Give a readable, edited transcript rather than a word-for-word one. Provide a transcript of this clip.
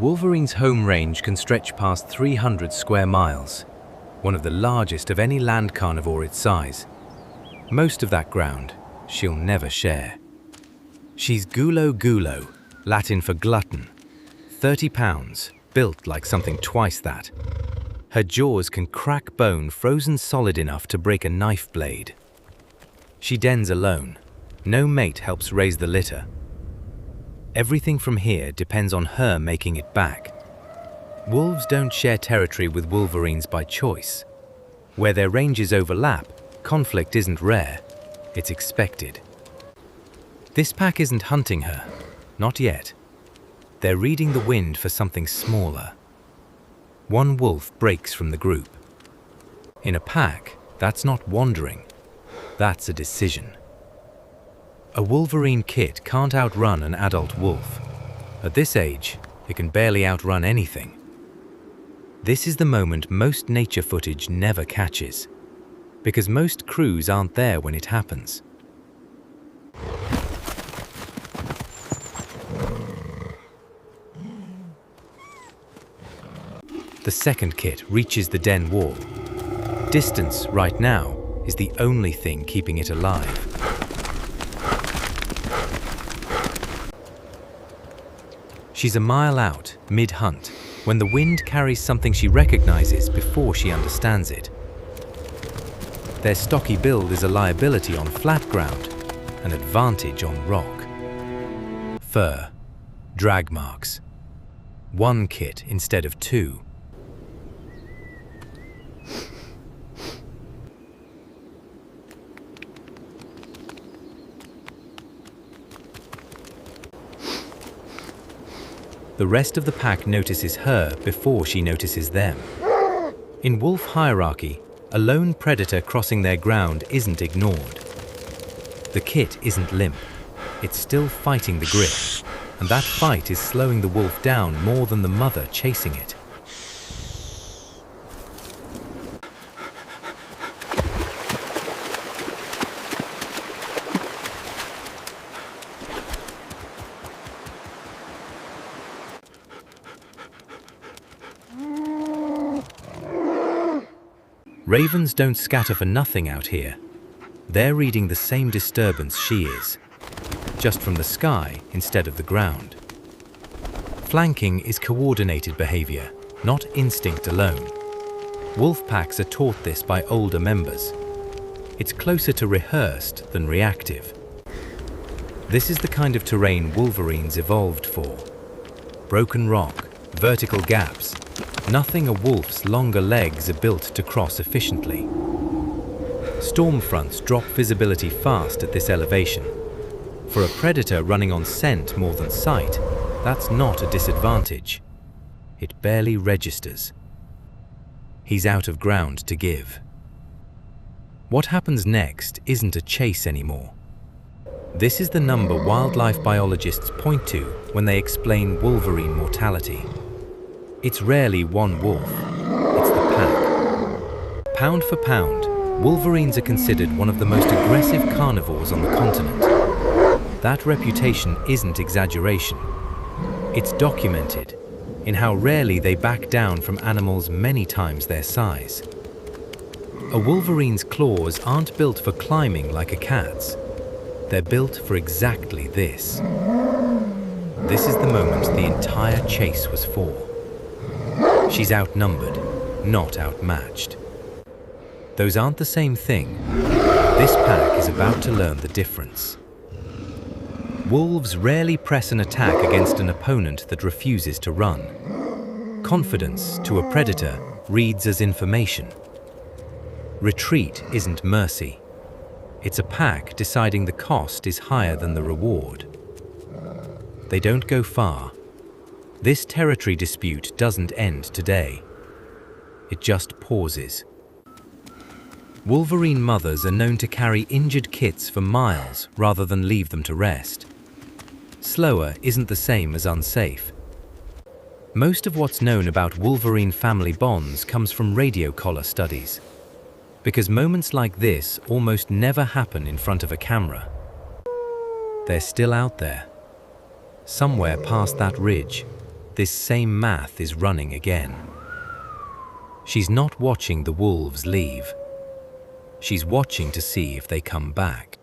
wolverine's home range can stretch past 300 square miles, one of the largest of any land carnivore its size. Most of that ground she'll never share. She's gulo, Latin for glutton, 30 pounds, built like something twice that. Her jaws can crack bone frozen solid enough to break a knife blade. She dens alone. No mate helps raise the litter. Everything from here depends on her making it back. Wolves don't share territory with wolverines by choice. Where their ranges overlap, conflict isn't rare, it's expected. This pack isn't hunting her, not yet. They're reading the wind for something smaller. One wolf breaks from the group. In a pack, that's not wandering, that's a decision. A wolverine kit can't outrun an adult wolf. At this age, it can barely outrun anything. This is the moment most nature footage never catches, because most crews aren't there when it happens. The second kit reaches the den wall. Distance, right now, is the only thing keeping it alive. She's a mile out, mid-hunt, when the wind carries something she recognizes before she understands it. Their stocky build is a liability on flat ground, an advantage on rock. Fur, drag marks. One kit instead of two. The rest of the pack notices her before she notices them. In wolf hierarchy, a lone predator crossing their ground isn't ignored. The kit isn't limp, it's still fighting the grip, and that fight is slowing the wolf down more than the mother chasing it. Ravens don't scatter for nothing out here. They're reading the same disturbance she is, just from the sky instead of the ground. Flanking is coordinated behavior, not instinct alone. Wolf packs are taught this by older members. It's closer to rehearsed than reactive. This is the kind of terrain wolverines evolved for. Broken rock, vertical gaps, nothing a wolf's longer legs are built to cross efficiently. Storm fronts drop visibility fast at this elevation. For a predator running on scent more than sight, that's not a disadvantage. It barely registers. He's out of ground to give. What happens next isn't a chase anymore. This is the number wildlife biologists point to when they explain wolverine mortality. It's rarely one wolf, it's the pack. Pound for pound, wolverines are considered one of the most aggressive carnivores on the continent. That reputation isn't exaggeration. It's documented in how rarely they back down from animals many times their size. A wolverine's claws aren't built for climbing like a cat's. They're built for exactly this. This is the moment the entire chase was for. She's outnumbered, not outmatched. Those aren't the same thing. This pack is about to learn the difference. Wolves rarely press an attack against an opponent that refuses to run. Confidence to a predator reads as information. Retreat isn't mercy. It's a pack deciding the cost is higher than the reward. They don't go far. This territory dispute doesn't end today. It just pauses. Wolverine mothers are known to carry injured kits for miles rather than leave them to rest. Slower isn't the same as unsafe. Most of what's known about wolverine family bonds comes from radio collar studies, because moments like this almost never happen in front of a camera. They're still out there, somewhere past that ridge, this same math is running again. She's not watching the wolves leave. She's watching to see if they come back.